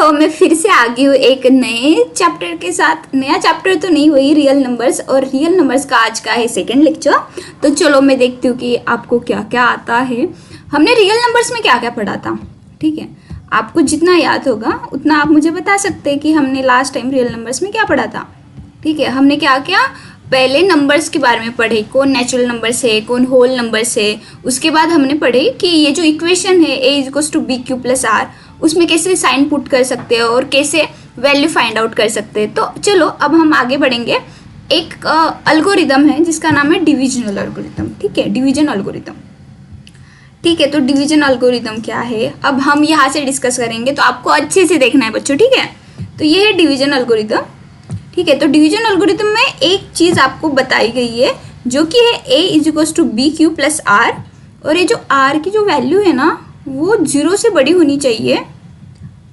तो मैं फिर से आ गई हूँ एक नए चैप्टर के साथ। नया चैप्टर तो नहीं, वही रियल नंबर्स, और रियल नंबर्स का आज का है सेकंड लेक्चर। तो चलो मैं देखती हूँ कि आपको क्या क्या आता है। हमने रियल नंबर्स में क्या क्या पढ़ा था, ठीक है। आपको जितना याद होगा उतना आप मुझे बता सकते हैं कि हमने लास्ट टाइम रियल नंबर्स में क्या पढ़ा था, ठीक है। हमने क्या क्या पहले नंबर्स के बारे में पढ़े, कौन नेचुरल नंबर्स है, कौन होल नंबर्स है। उसके बाद हमने पढ़े कि ये जो इक्वेशन है a=bq+r, उसमें कैसे साइन पुट कर सकते हैं और कैसे वैल्यू फाइंड आउट कर सकते हैं। तो चलो अब हम आगे बढ़ेंगे। एक अल्गोरिदम है जिसका नाम है डिविजनल अल्गोरिदम, ठीक है, डिवीजन अल्गोरिदम, ठीक है। तो डिवीजन अल्गोरिदम क्या है अब हम यहाँ से डिस्कस करेंगे, तो आपको अच्छे से देखना है बच्चों, ठीक है। तो ये है डिवीजन अल्गोरिदम, ठीक है। तो डिवीजन अल्गोरिदम में एक चीज़ आपको बताई गई है जो कि है a=bq+r, और ये जो r की जो वैल्यू है ना वो 0 से बड़ी होनी चाहिए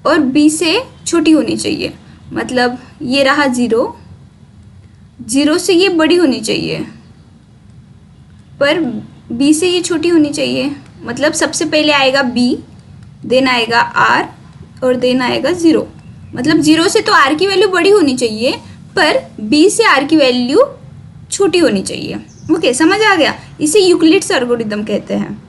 और b से छोटी होनी चाहिए। मतलब ये रहा 0 से ये बड़ी होनी चाहिए पर b से ये छोटी होनी चाहिए। मतलब सबसे पहले आएगा b, देन आएगा r और देन आएगा 0। मतलब 0 से तो r की वैल्यू बड़ी होनी चाहिए पर b से r की वैल्यू छोटी होनी चाहिए। ओके, समझ आ गया। इसे यूक्लिड्स एल्गोरिथम कहते हैं।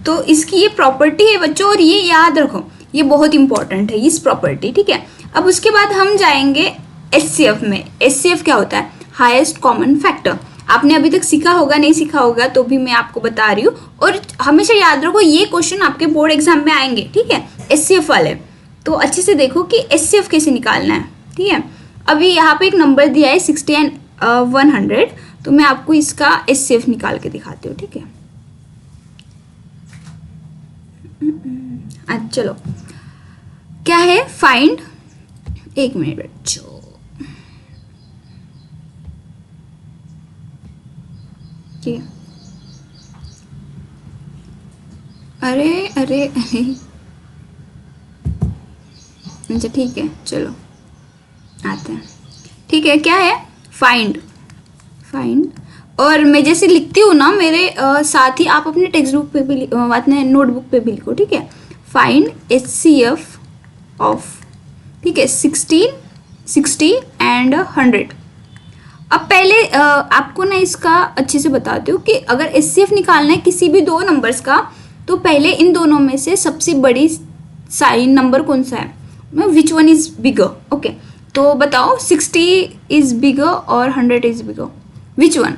तो इसकी ये प्रॉपर्टी है बच्चों, और ये याद रखो, ये बहुत इंपॉर्टेंट है इस प्रॉपर्टी, ठीक है। अब उसके बाद हम जाएंगे एचसीएफ में। एचसीएफ क्या होता है? Highest common factor. आपने अभी तक सीखा होगा, नहीं सीखा होगा तो भी मैं आपको बता रही हूँ। और हमेशा याद रखो ये क्वेश्चन आपके बोर्ड एग्जाम में आएंगे, ठीक है, एचसीएफ वाले। तो अच्छे से देखो कि एचसीएफ कैसे निकालना है, ठीक है। अभी यहाँ पे एक नंबर दिया है 60 एंड 100, तो मैं आपको इसका एचसीएफ निकाल के दिखाती हूँ, ठीक है। अच्छा चलो, क्या है? फाइंड, एक मिनट बच्चों, ठीक है। अरे अरे अरे, अच्छा ठीक है, चलो आते हैं, ठीक है। क्या है? फाइंड। फाइंड, और मैं जैसे लिखती हूँ ना मेरे साथ ही आप अपने टेक्स्ट बुक पे भी अपने नोटबुक पे भी लिखो, ठीक है। फाइंड एचसीएफ ऑफ, ठीक है, 16, 60 एंड 100। अब पहले आपको ना इसका अच्छे से बताती हूँ कि अगर एचसीएफ निकालना है किसी भी दो नंबर्स का, तो पहले इन दोनों में से सबसे बड़ी साइन नंबर कौन सा है, which one is bigger. Okay, तो बताओ 60 इज बिगर और 100 इज बिगर, विच वन?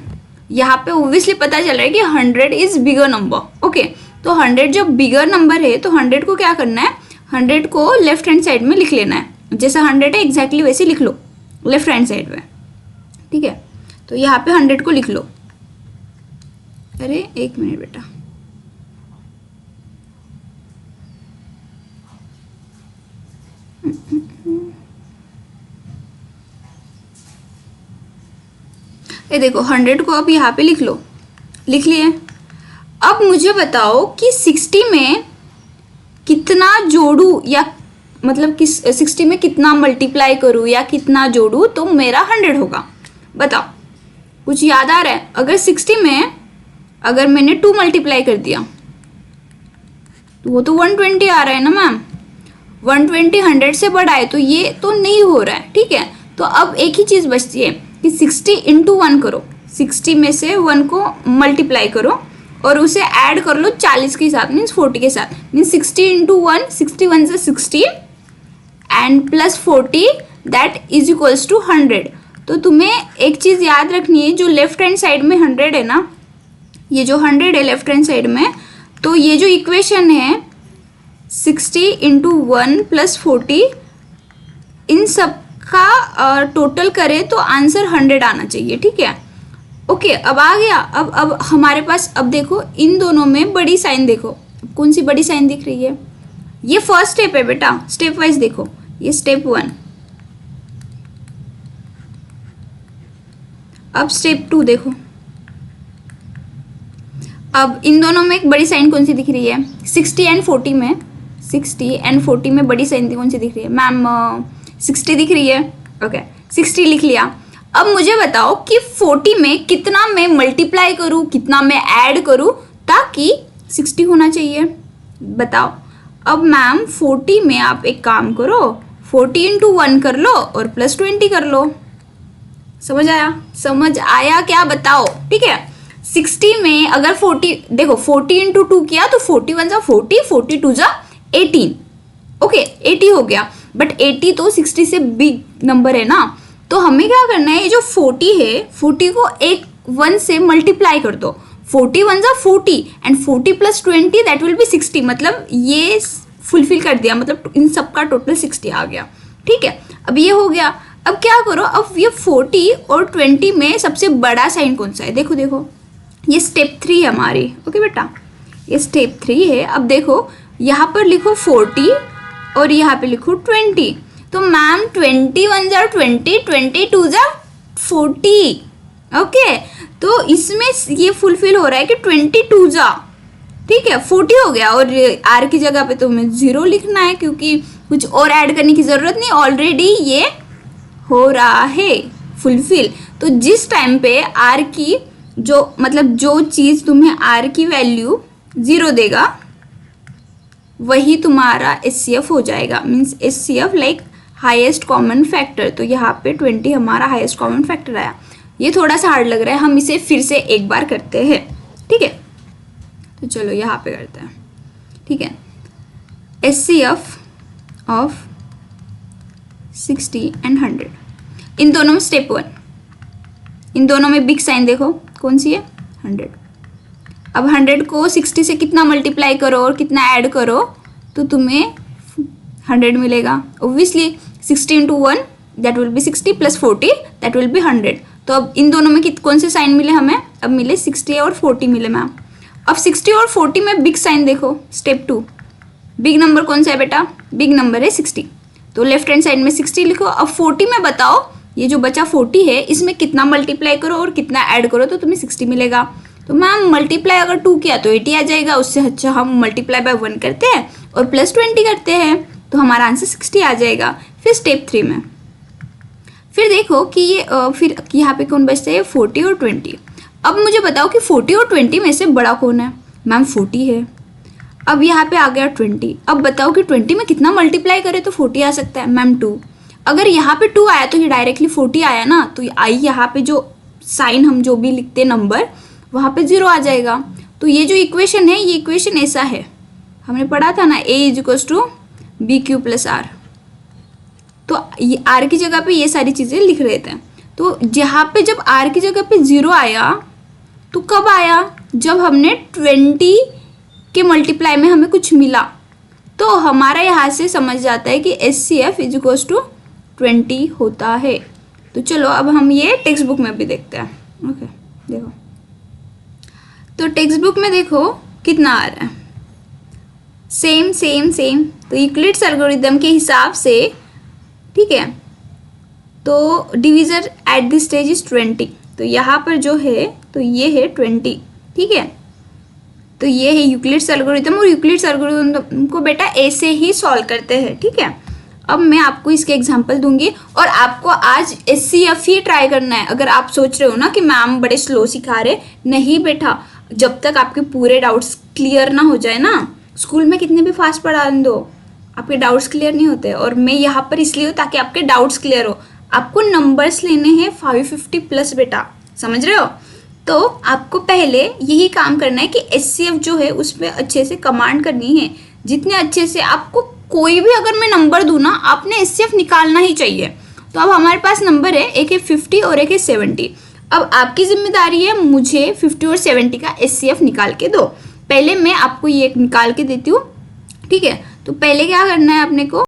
यहाँ पे ओब्वियसली पता चल रहा है कि 100 इज बिगर नंबर। ओके, तो 100 जब बिगर नंबर है तो 100 को क्या करना है, 100 को लेफ्ट हैंड साइड में लिख लेना है। जैसा 100 है एग्जैक्टली वैसे लिख लो लेफ्ट हैंड साइड में, ठीक है। तो यहाँ पे 100 को लिख लो। अरे एक मिनट बेटा, ये देखो 100 को अब यहाँ पे लिख लो, लिख लिए। अब मुझे बताओ कि 60 में कितना जोड़ू, या मतलब किस 60 में कितना मल्टीप्लाई करूँ या कितना जोड़ू तो मेरा 100 होगा। बताओ, कुछ याद आ रहा है? अगर 60 में अगर मैंने 2 मल्टीप्लाई कर दिया तो वो तो 120 आ रहा है ना मैम। 120 100 से बड़ा है तो ये तो नहीं हो रहा है, ठीक है। तो अब एक ही चीज़ बचती है कि 60 × 1 करो, 60 में से 1 को मल्टीप्लाई करो और उसे ऐड कर लो 40 के साथ, मीन्स 40 के साथ, मीन्स 60 × 1, 61 से 60 and plus 40, that is equals to 100। तो तुम्हें एक चीज़ याद रखनी है, जो लेफ्ट हैंड साइड में 100 है ना, ये जो 100 है लेफ्ट हैंड साइड में, तो ये जो इक्वेशन है 60 × 1 + 40, इन सब का टोटल करें तो आंसर 100 आना चाहिए, ठीक है। ओके, अब आ गया। अब हमारे पास, अब देखो इन दोनों में बड़ी साइन देखो, कौन सी बड़ी साइन दिख रही है? ये फर्स्ट स्टेप है बेटा, स्टेप वाइज देखो, ये स्टेप 1। अब स्टेप 2 देखो। अब इन दोनों में एक बड़ी साइन कौन सी दिख रही है? 60 एंड 40 में, 60 एंड 40 में बड़ी साइन कौन सी दिख रही है मैम? 60 दिख रही है। ओके, 60 लिख लिया। अब मुझे बताओ कि 40 में कितना मैं मल्टीप्लाई करूँ, कितना मैं ऐड करूँ ताकि 60 होना चाहिए, बताओ। अब मैम 40 में आप एक काम करो, 40 × 1 कर लो और +20 कर लो। समझ आया? समझ आया क्या, बताओ। ठीक है, 60 में अगर 40 देखो 40 × 2 किया तो 41 × 40, 42 × 18, ओके 80 हो गया। बट 80 तो 60 से बिग नंबर है ना, तो हमें क्या करना है, ये जो 40 है 40 को एक 1 से मल्टीप्लाई कर दो। 41 × 40 एंड 40 + 20 दैट विल बी 60, मतलब ये फुलफिल कर दिया, मतलब इन सब का टोटल 60 आ गया। ठीक है, अब ये हो गया। अब क्या करो, अब ये 40 और 20 में सबसे बड़ा साइन कौन सा है, देखो देखो, ये स्टेप 3 है हमारी। ओके बेटा, ये स्टेप 3 है। अब देखो यहाँ पर लिखो 40 और यहाँ पे लिखो 20, तो मैम 21 × 20, 22 × 40, ओके। तो इसमें ये फुलफिल हो रहा है कि 22 जा, ठीक है 40 हो गया, और आर की जगह पे तुम्हें 0 लिखना है क्योंकि कुछ और ऐड करने की ज़रूरत नहीं, ऑलरेडी ये हो रहा है फुलफिल। तो जिस टाइम पे आर की जो मतलब जो चीज़ तुम्हें आर की वैल्यू 0 देगा वही तुम्हारा SCF हो जाएगा, means SCF like highest common factor. तो यहाँ पे 20 हमारा हाईएस्ट कॉमन फैक्टर आया। ये थोड़ा सा हार्ड लग रहा है, हम इसे फिर से एक बार करते हैं। ठीक है, तो चलो यहाँ पे करते हैं। ठीक है, SCF ऑफ 60 एंड 100, इन दोनों में स्टेप 1, इन दोनों में बिग साइन देखो कौन सी है, 100। अब 100 को 60 से कितना मल्टीप्लाई करो और कितना ऐड करो तो तुम्हें 100 मिलेगा। Obviously 60 × 1 that will be 60 + 40 that will be 100। तो अब इन दोनों में कौन से साइन मिले हमें, अब मिले 60 और 40 मिले मैम। अब 60 और 40 में बिग साइन देखो, स्टेप 2, बिग नंबर कौन सा है बेटा, बिग नंबर है 60, तो लेफ्ट हैंड साइड में 60 लिखो। अब 40 में बताओ ये जो बचा 40 है इसमें कितना मल्टीप्लाई करो और कितना ऐड करो तो तुम्हें 60 मिलेगा। तो मैम मल्टीप्लाई अगर 2 किया तो 80 आ जाएगा, उससे अच्छा हम मल्टीप्लाई बाय 1 करते हैं और +20 करते हैं तो हमारा आंसर 60 आ जाएगा। फिर स्टेप 3 में फिर देखो कि ये फिर यहाँ पे कौन बचता है, 40 और 20। अब मुझे बताओ कि 40 और 20 में से बड़ा कौन है, मैम 40 है। अब यहाँ पे आ गया 20, अब बताओ कि 20 में कितना मल्टीप्लाई करें तो 40 आ सकता है, मैम 2। अगर यहाँ पे 2 आया तो ये डायरेक्टली 40 आया ना, तो आई यहाँ पे जो साइन हम जो भी लिखते नंबर वहाँ पे 0 आ जाएगा। तो ये जो इक्वेशन है, ये इक्वेशन ऐसा है, हमने पढ़ा था ना A = BQ + R। तो ये R की जगह पे ये सारी चीज़ें लिख रहे थे। तो यहाँ पे जब R की जगह पे 0 आया तो कब आया, जब हमने 20 के मल्टीप्लाई में हमें कुछ मिला। तो हमारा यहाँ से समझ जाता है कि SCF = 20 होता है। तो चलो अब हम ये टेक्स्ट बुक में भी देखते हैं। ओके देखो, तो टेक्स्ट बुक में देखो कितना आ रहा है, सेम सेम सेम। तो यूक्लिड्स एल्गोरिथम के हिसाब से, ठीक है, तो divisor at this stage is 20। तो यहाँ पर जो है तो ये है 20, ठीक है। तो ये है यूक्लिड्स एल्गोरिथम, और यूक्लिड्स एल्गोरिथम को बेटा ऐसे ही सॉल्व करते हैं, ठीक है। अब मैं आपको इसके एग्जांपल दूंगी और आपको आज SCF ही ट्राई करना है। अगर आप सोच रहे हो ना कि मैम बड़े स्लो सिखा रहे, नहीं बेटा, जब तक आपके पूरे डाउट्स क्लियर ना हो जाए ना, स्कूल में कितने भी फास्ट पढ़ा दो, आपके डाउट्स क्लियर नहीं होते। और मैं यहाँ पर इसलिए हूँ ताकि आपके डाउट्स क्लियर हो। आपको नंबर्स लेने हैं 550+ बेटा, समझ रहे हो। तो आपको पहले यही काम करना है कि SCF जो है उस पर अच्छे से कमांड करनी है। जितने अच्छे से आपको कोई भी अगर मैं नंबर दूँ ना, आपने SCF निकालना ही चाहिए। तो अब हमारे पास नंबर है, एक है 50 और एक है 70। अब आपकी जिम्मेदारी है मुझे 50 और 70 का SCF निकाल के दो। पहले मैं आपको ये निकाल के देती हूँ, ठीक है। तो पहले क्या करना है अपने को,